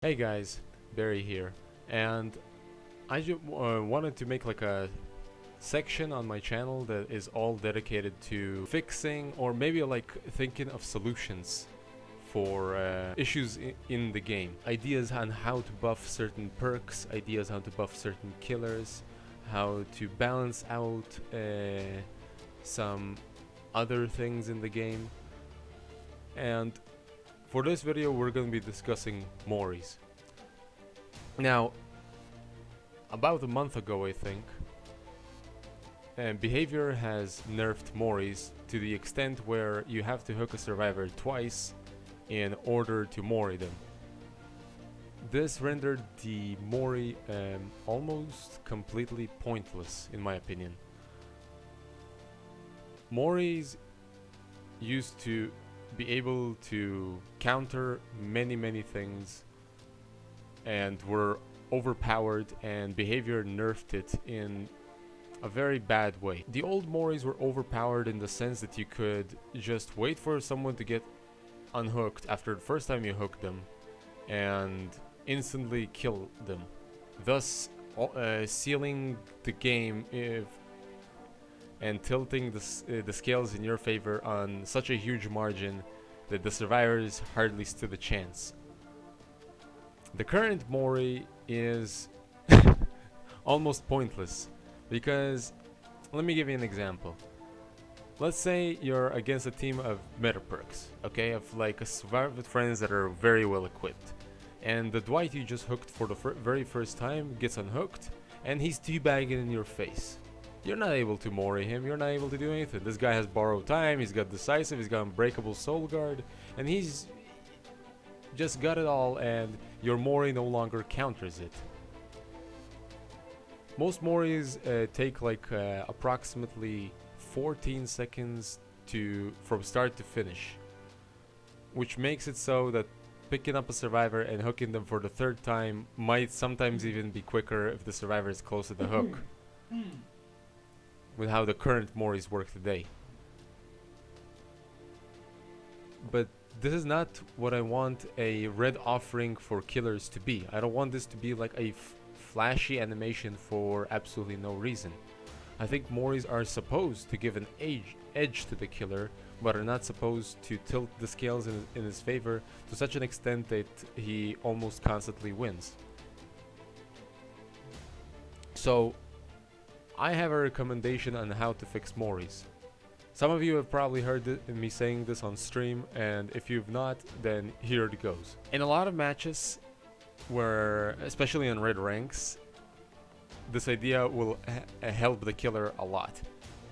Hey guys, Barry here, and I just wanted to make like a section on my channel that is all dedicated to fixing or maybe like thinking of solutions for issues in the game. Ideas on how to buff certain perks, ideas how to buff certain killers, how to balance out some other things in the game. And for this video we're going to be discussing Moris. Now, about a month ago I think, behavior has nerfed Moris to the extent where you have to hook a survivor twice in order to Mori them. This rendered the Mori almost completely pointless in my opinion. Moris used to be able to counter many things and were overpowered, and behavior nerfed it in a very bad way. The old Moris were overpowered in the sense that you could just wait for someone to get unhooked after the first time you hooked them and instantly kill them, thus sealing the game and tilting the scales in your favor on such a huge margin that the survivors hardly stood a chance. The current Mori is almost pointless because, let me give you an example. Let's say you're against a team of meta perks, okay, of like a survivor with friends that are very well equipped, and the Dwight you just hooked for the very first time gets unhooked and he's teabagging in your face. You're not able to Mori him, you're not able to do anything. This guy has borrowed time, he's got decisive, he's got unbreakable soul guard, and he's just got it all, and your Mori no longer counters it. Most Moris take like approximately 14 seconds from start to finish, which makes it so that picking up a survivor and hooking them for the third time might sometimes even be quicker if the survivor is close to the hook. With how the current Moris work today. But this is not what I want a red offering for killers to be. I don't want this to be like a flashy animation for absolutely no reason. I think Moris are supposed to give an edge to the killer, but are not supposed to tilt the scales in his favor to such an extent that he almost constantly wins. So I have a recommendation on how to fix Moris. Some of you have probably heard me saying this on stream, and if you've not, then here it goes. In a lot of matches, where especially on red ranks, this idea will help the killer a lot,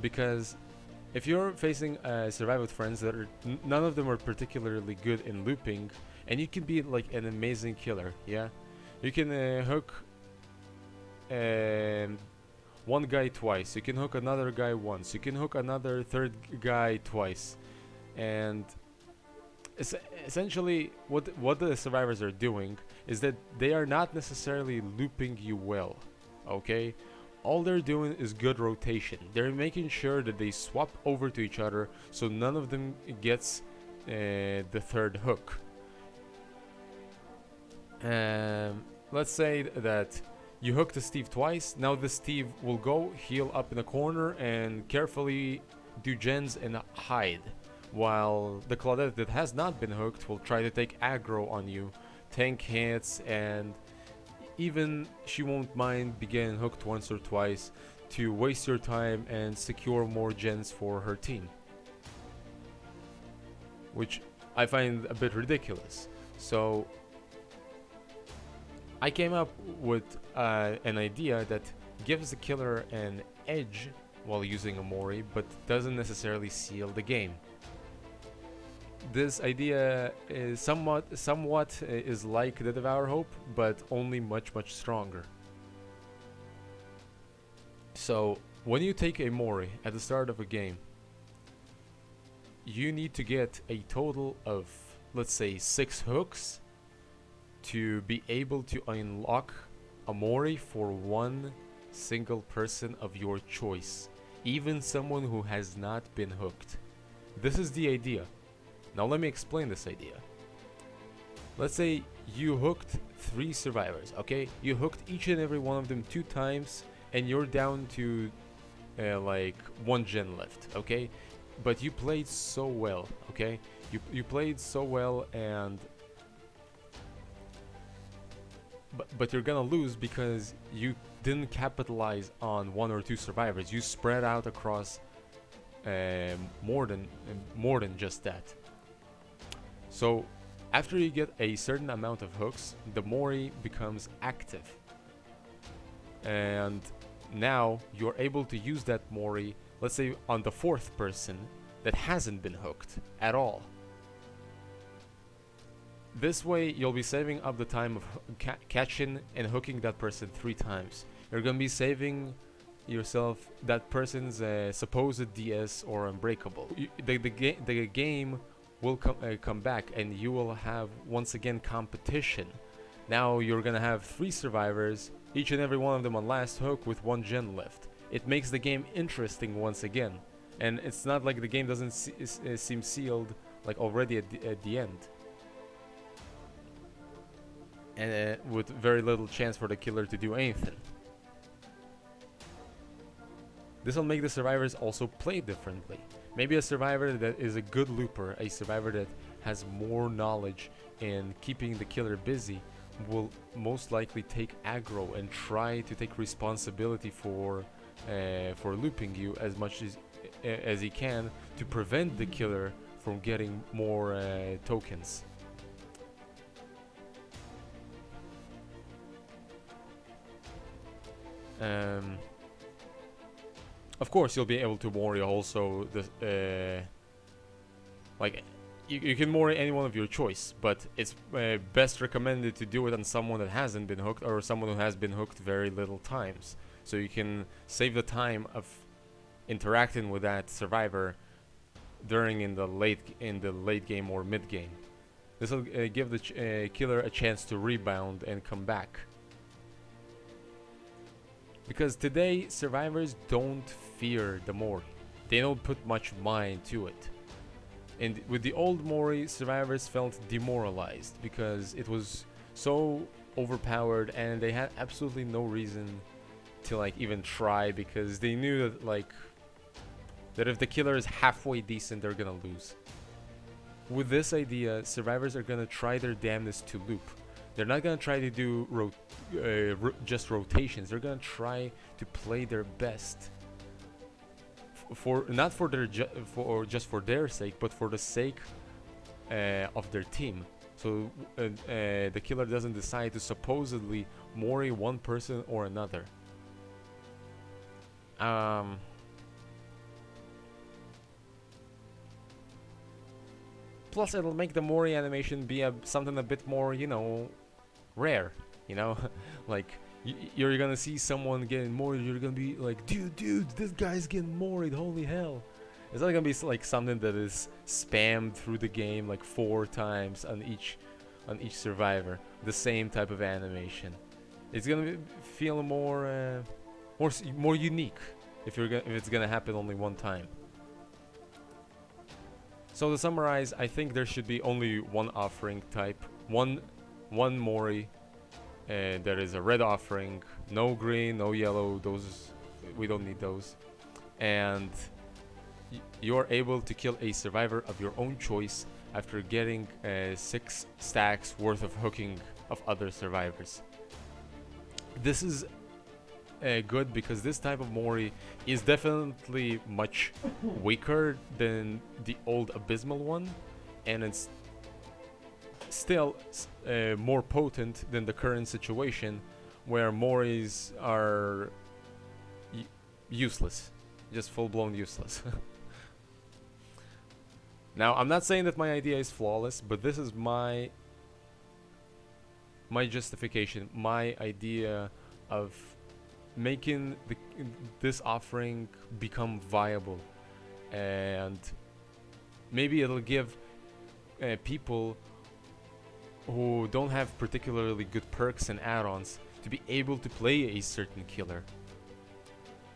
because if you're facing survival with friends that are none of them are particularly good in looping, and you can be like an amazing killer, yeah, you can hook one guy twice, you can hook another guy once, you can hook another third guy twice, and essentially what the survivors are doing is that they are not necessarily looping you well, okay? All they're doing is good rotation. They're making sure that they swap over to each other so none of them gets the third hook. Let's say that you hook the Steve twice. Now the Steve will go heal up in a corner and carefully do gens and hide, while the Claudette that has not been hooked will try to take aggro on you, tank hits, and even she won't mind being hooked once or twice to waste your time and secure more gens for her team, which I find a bit ridiculous. So I came up with an idea that gives the killer an edge while using a Mori, but doesn't necessarily seal the game. This idea is somewhat is like the Devour Hope, but only much stronger. So when you take a Mori at the start of a game, you need to get a total of, let's say, 6 hooks to be able to unlock a Mori for one single person of your choice, even someone who has not been hooked. This is the idea. Now let me explain this idea. Let's say you hooked 3 survivors, okay? You hooked each and every one of them 2 times, and you're down to like 1 gen left, okay? But you played so well, okay? You played so well, and but you're gonna lose because you didn't capitalize on 1 or 2 survivors. You spread out across more than just that. So after you get a certain amount of hooks, the Mori becomes active, and now you're able to use that Mori, let's say on the 4th person that hasn't been hooked at all. This way you'll be saving up the time of catching and hooking that person 3 times. You're gonna be saving yourself that person's supposed DS or unbreakable. The game will come back, and you will have once again competition. Now you're gonna have 3 survivors, each and every one of them on last hook with 1 gen left. It makes the game interesting once again, and it's not like the game doesn't seem sealed like already at the end, and with very little chance for the killer to do anything. This will make the survivors also play differently. Maybe a survivor that is a good looper, a survivor that has more knowledge in keeping the killer busy, will most likely take aggro and try to take responsibility for looping you as much as he can to prevent the killer from getting more tokens. Of course, you'll be able to Mori also the like you can Mori anyone of your choice, but it's best recommended to do it on someone that hasn't been hooked or someone who has been hooked very little times, so you can save the time of interacting with that survivor during in the late game or mid game. This will give the killer a chance to rebound and come back. Because today, survivors don't fear the Mori. They don't put much mind to it. And with the old Mori, survivors felt demoralized because it was so overpowered, and they had absolutely no reason to like even try, because they knew that that if the killer is halfway decent, they're gonna lose. With this idea, survivors are gonna try their damnedest to loop. They're not gonna try to do just rotations. They're gonna try to play their best, not for their just for their sake, but for the sake of their team. So the killer doesn't decide to supposedly Mori one person or another. Plus, it'll make the Mori animation be something a bit more, rare, like you're gonna see someone getting Moried, you're gonna be like, dude, this guy's getting Moried, holy hell. It's not gonna be like something that is spammed through the game like 4 times on each survivor, the same type of animation. It's gonna feel more unique if it's gonna happen only one time. So to summarize, I think there should be only one offering type, one Mori, and there is a red offering, no green, no yellow, those we don't need those, and you're able to kill a survivor of your own choice after getting 6 stacks worth of hooking of other survivors. This is good because this type of Mori is definitely much weaker than the old abysmal one, and it's still more potent than the current situation where Moris are useless, just full-blown useless. Now, I'm not saying that my idea is flawless, but this is my justification, my idea of making this offering become viable, and maybe it'll give people who don't have particularly good perks and add-ons to be able to play a certain killer.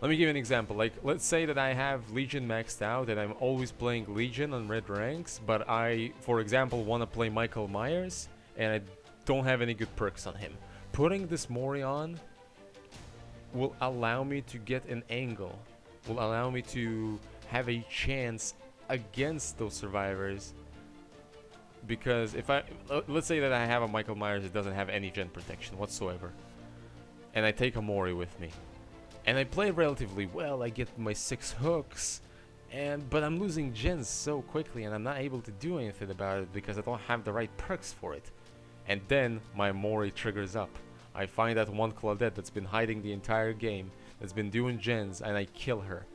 Let me give you an example. Like, let's say that I have Legion maxed out and I'm always playing Legion on red ranks, but I, for example, want to play Michael Myers, and don't have any good perks on him. Putting this Mori on will allow me to get an angle, will allow me to have a chance against those survivors. Because if let's say that I have a Michael Myers that doesn't have any gen protection whatsoever, and I take a Mori with me, and I play relatively well, I get my 6 hooks, but I'm losing gens so quickly, and I'm not able to do anything about it because I don't have the right perks for it. And then my Mori triggers up. I find that one Claudette that's been hiding the entire game, that's been doing gens, and I kill her.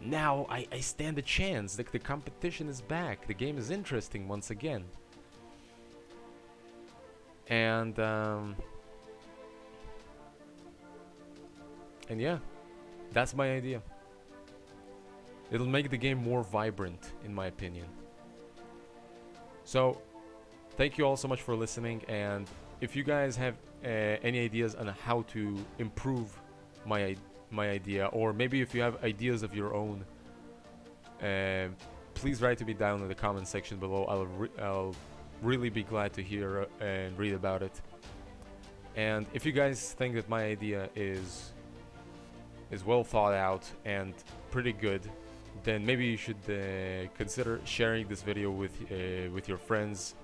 Now I stand a chance. The competition is back. The game is interesting once again. And yeah, that's my idea. It'll make the game more vibrant, in my opinion. So, thank you all so much for listening, and if you guys have any ideas on how to improve my idea, or maybe if you have ideas of your own, please write to me down in the comment section below. I'll really be glad to hear and read about it. And if you guys think that my idea is well thought out and pretty good, then maybe you should consider sharing this video with your friends.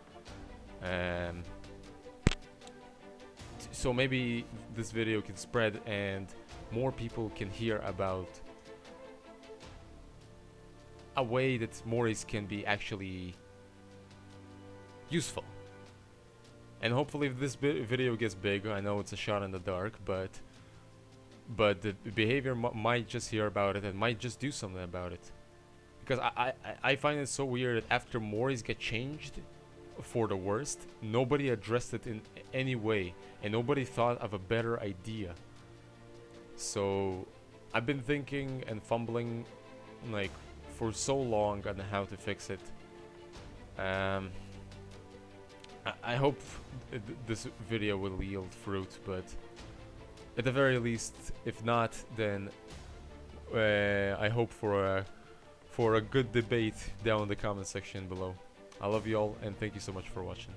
So maybe this video can spread and more people can hear about a way that Moris can be actually useful. And hopefully if this video gets big, I know it's a shot in the dark, but the behavior might just hear about it and might just do something about it. Because I find it so weird that after Moris get changed for the worst, nobody addressed it in any way, and nobody thought of a better idea. So I've been thinking and fumbling like for so long on how to fix it. I hope this video will yield fruit, but at the very least, if not, then I hope for a good debate down in the comment section below. I love you all, and thank you so much for watching.